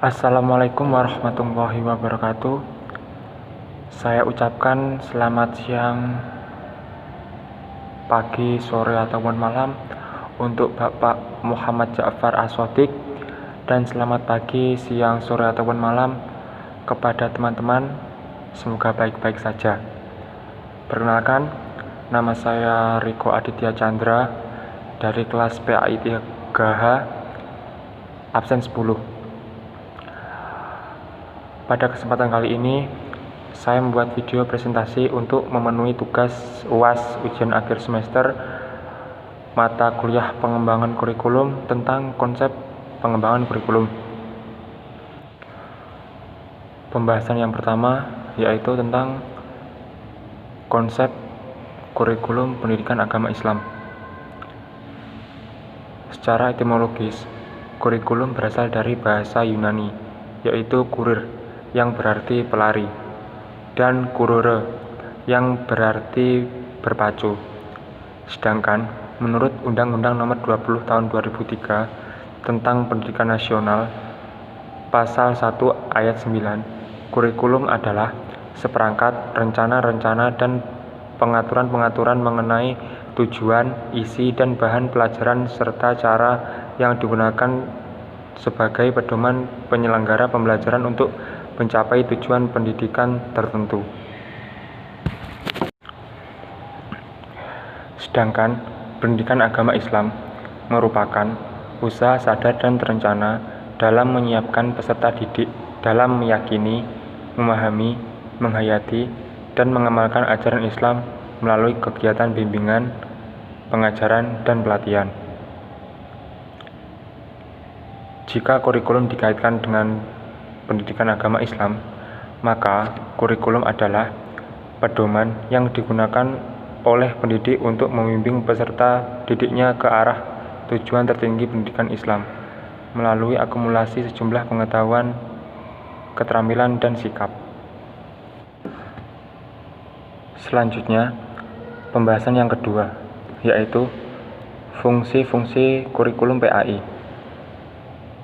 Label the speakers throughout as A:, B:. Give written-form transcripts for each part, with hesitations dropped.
A: Assalamualaikum warahmatullahi wabarakatuh. Saya ucapkan selamat siang, pagi, sore, ataupun malam untuk Bapak Muhammad Ja'far As-Shodiq, dan selamat pagi, siang, sore, ataupun malam kepada teman-teman. Semoga baik-baik saja. Perkenalkan, nama saya Riko Aditya Chandra dari kelas PAI 3H, absen 10. Pada kesempatan kali ini, saya membuat video presentasi untuk memenuhi tugas UAS ujian akhir semester mata kuliah pengembangan kurikulum tentang konsep pengembangan kurikulum. Pembahasan yang pertama yaitu tentang konsep kurikulum pendidikan agama Islam. Secara etimologis, kurikulum berasal dari bahasa Yunani, yaitu kurir yang berarti pelari, dan kurore yang berarti berpacu. Sedangkan menurut Undang-Undang Nomor 20 Tahun 2003 tentang Pendidikan Nasional, Pasal 1 Ayat 9, kurikulum adalah seperangkat rencana-rencana dan pengaturan-pengaturan mengenai tujuan, isi, dan bahan pelajaran serta cara yang digunakan sebagai pedoman penyelenggara pembelajaran untuk mencapai tujuan pendidikan tertentu. Sedangkan pendidikan agama Islam merupakan usaha sadar dan terencana dalam menyiapkan peserta didik dalam meyakini, memahami, menghayati, dan mengamalkan ajaran Islam melalui kegiatan bimbingan, pengajaran, dan pelatihan. Jika kurikulum dikaitkan dengan pendidikan agama Islam, maka kurikulum adalah pedoman yang digunakan oleh pendidik untuk membimbing peserta didiknya ke arah tujuan tertinggi pendidikan Islam melalui akumulasi sejumlah pengetahuan, keterampilan, dan sikap. Selanjutnya, pembahasan yang kedua yaitu fungsi-fungsi kurikulum PAI.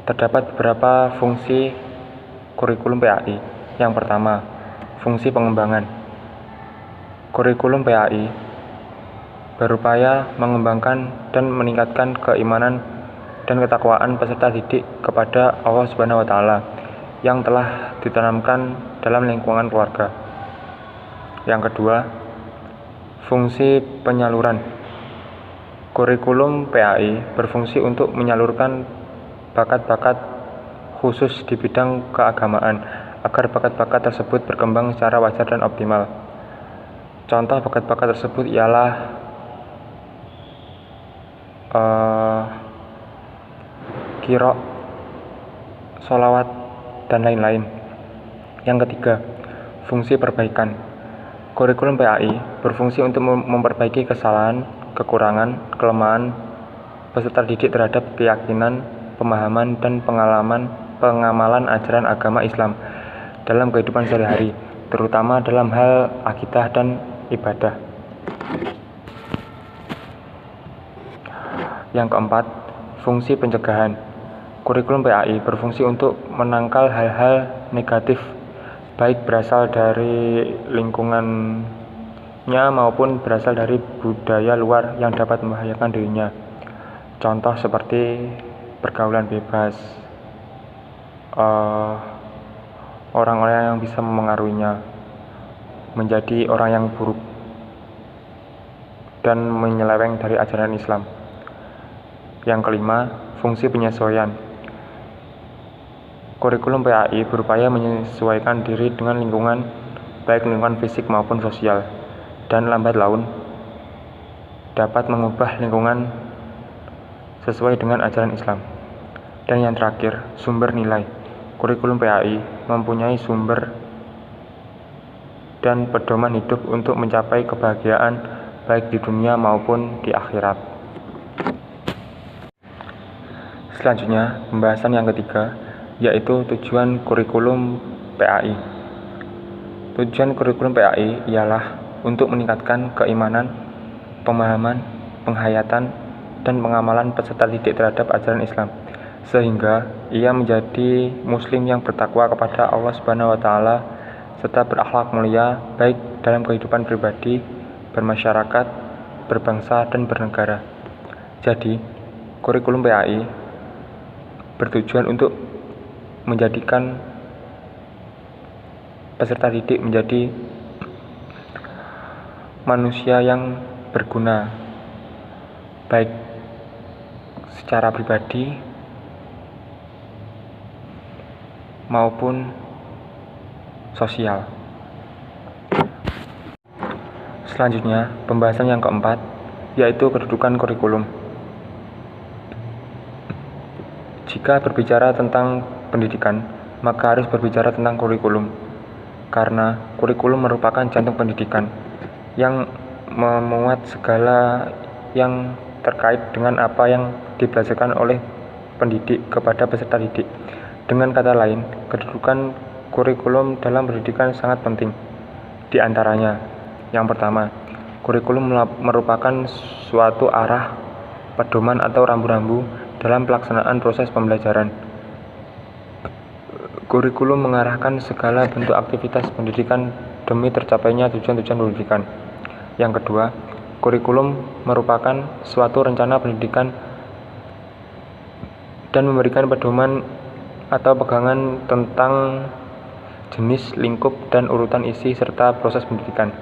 A: Terdapat beberapa fungsi kurikulum PAI. Yang pertama, fungsi pengembangan. Kurikulum PAI berupaya mengembangkan dan meningkatkan keimanan dan ketakwaan peserta didik kepada Allah Subhanahu wa Ta'ala yang telah ditanamkan dalam lingkungan keluarga. Yang kedua, fungsi penyaluran. Kurikulum PAI berfungsi untuk menyalurkan bakat-bakat khusus di bidang keagamaan agar bakat-bakat tersebut berkembang secara wajar dan optimal. Contoh bakat-bakat tersebut ialah qiraah, sholawat, dan lain-lain. Yang ketiga, fungsi perbaikan. Kurikulum PAI berfungsi untuk memperbaiki kesalahan, kekurangan, kelemahan peserta didik terhadap keyakinan, pemahaman, dan pengamalan ajaran agama Islam dalam kehidupan sehari-hari, terutama dalam hal akidah dan ibadah. Yang keempat, fungsi pencegahan. Kurikulum PAI berfungsi untuk menangkal hal-hal negatif, baik berasal dari lingkungannya maupun berasal dari budaya luar yang dapat membahayakan dirinya. Contoh seperti pergaulan bebas, orang-orang yang bisa memengaruhinya menjadi orang yang buruk dan menyeleweng dari ajaran Islam. Yang kelima, fungsi penyesuaian. Kurikulum PAI berupaya menyesuaikan diri dengan lingkungan, baik lingkungan fisik maupun sosial, dan lambat laun dapat mengubah lingkungan sesuai dengan ajaran Islam. Dan yang terakhir, sumber nilai. Kurikulum PAI mempunyai sumber dan pedoman hidup untuk mencapai kebahagiaan baik di dunia maupun di akhirat. Selanjutnya, pembahasan yang ketiga yaitu tujuan kurikulum PAI. Tujuan kurikulum PAI ialah untuk meningkatkan keimanan, pemahaman, penghayatan, dan pengamalan peserta didik terhadap ajaran Islam sehingga ia menjadi muslim yang bertakwa kepada Allah Subhanahu wa taala serta berakhlak mulia baik dalam kehidupan pribadi, bermasyarakat, berbangsa dan bernegara. Jadi, kurikulum PAI bertujuan untuk menjadikan peserta didik menjadi manusia yang berguna baik secara pribadi maupun sosial. Selanjutnya, pembahasan yang keempat yaitu kedudukan kurikulum. Jika berbicara tentang pendidikan, maka harus berbicara tentang kurikulum, karena kurikulum merupakan jantung pendidikan yang memuat segala yang terkait dengan apa yang dibelajarkan oleh pendidik kepada peserta didik. Dengan kata lain, kedudukan kurikulum dalam pendidikan sangat penting. Di antaranya, yang pertama, kurikulum merupakan suatu arah, pedoman atau rambu-rambu dalam pelaksanaan proses pembelajaran. Kurikulum mengarahkan segala bentuk aktivitas pendidikan demi tercapainya tujuan-tujuan pendidikan. Yang kedua, kurikulum merupakan suatu rencana pendidikan dan memberikan pedoman atau pegangan tentang jenis, lingkup, dan urutan isi serta proses pendidikan.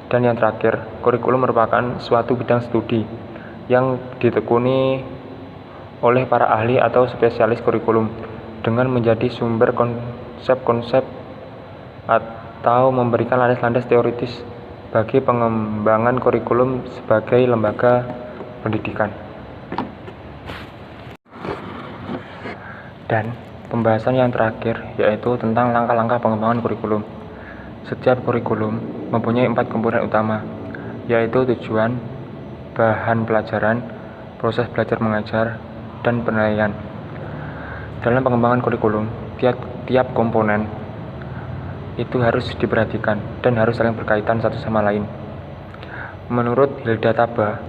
A: Dan yang terakhir, kurikulum merupakan suatu bidang studi yang ditekuni oleh para ahli atau spesialis kurikulum dengan menjadi sumber konsep-konsep atau memberikan landas-landas teoritis bagi pengembangan kurikulum sebagai lembaga pendidikan. Dan pembahasan yang terakhir yaitu tentang langkah-langkah pengembangan kurikulum. Setiap kurikulum mempunyai 4 komponen utama, yaitu tujuan, bahan pelajaran, proses belajar mengajar, dan penilaian. Dalam pengembangan kurikulum, tiap komponen itu harus diperhatikan dan harus saling berkaitan satu sama lain. Menurut Hilda Tabah,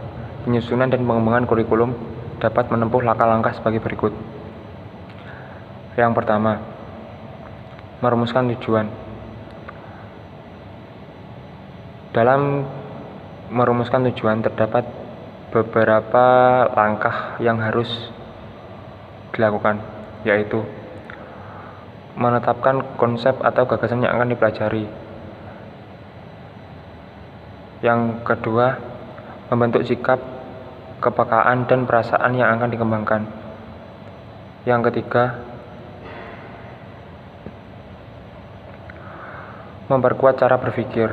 A: penyusunan dan pengembangan kurikulum dapat menempuh langkah-langkah sebagai berikut. Yang pertama, merumuskan tujuan. Dalam merumuskan tujuan terdapat beberapa langkah yang harus dilakukan, yaitu menetapkan konsep atau gagasan yang akan dipelajari. Yang kedua, membentuk sikap, kepekaan, dan perasaan yang akan dikembangkan. Yang ketiga, memperkuat cara berpikir.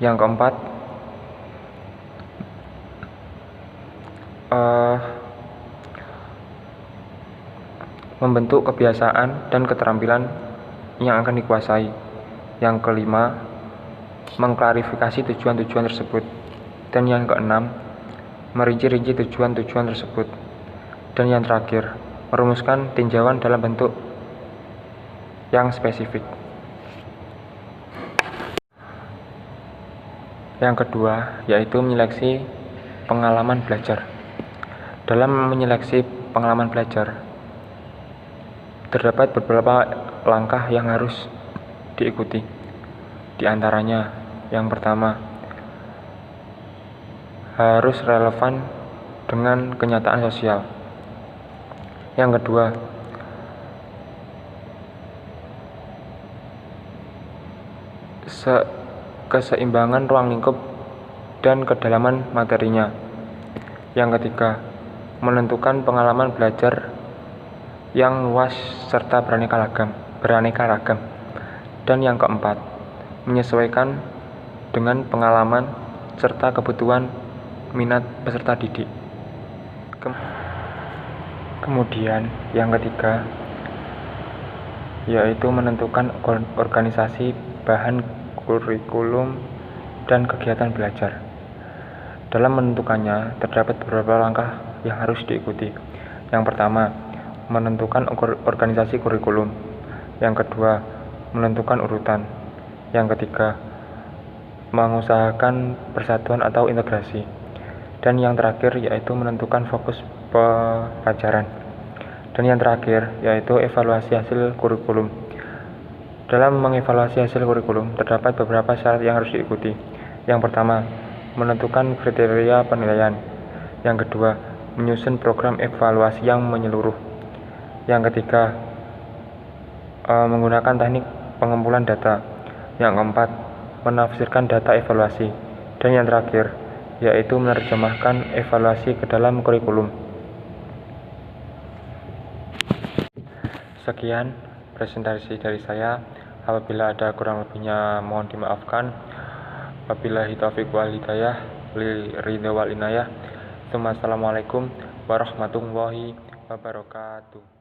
A: Yang keempat, membentuk kebiasaan dan keterampilan yang akan dikuasai. Yang kelima, mengklarifikasi tujuan-tujuan tersebut. Dan yang keenam, merinci-rinci tujuan-tujuan tersebut. Dan yang terakhir, merumuskan tinjauan dalam bentuk yang spesifik. Yang kedua, yaitu menyeleksi pengalaman belajar. Dalam menyeleksi pengalaman belajar, terdapat beberapa langkah yang harus diikuti. Di antaranya, yang pertama, harus relevan dengan kenyataan sosial. Yang kedua, keseimbangan ruang lingkup dan kedalaman materinya. Yang ketiga, menentukan pengalaman belajar yang luas serta beraneka ragam. Dan yang keempat, menyesuaikan dengan pengalaman serta kebutuhan minat peserta didik. Kemudian yang ketiga, yaitu menentukan organisasi bahan kurikulum dan kegiatan belajar. Dalam menentukannya, terdapat beberapa langkah yang harus diikuti. Yang pertama, menentukan organisasi kurikulum. Yang kedua, menentukan urutan. Yang ketiga, mengusahakan persatuan atau integrasi. Dan yang terakhir yaitu menentukan fokus pelajaran. Dan yang terakhir, yaitu evaluasi hasil kurikulum. Dalam mengevaluasi hasil kurikulum, terdapat beberapa syarat yang harus diikuti. Yang pertama, menentukan kriteria penilaian. Yang kedua, menyusun program evaluasi yang menyeluruh. Yang ketiga, menggunakan teknik pengumpulan data. Yang keempat, menafsirkan data evaluasi. Dan yang terakhir, yaitu menerjemahkan evaluasi ke dalam kurikulum. Sekian presentasi dari saya. Apabila ada kurang lebihnya mohon dimaafkan. Wabillahi taufiq wal hidayah, ridho wal inayah. Assalamualaikum warahmatullahi wabarakatuh.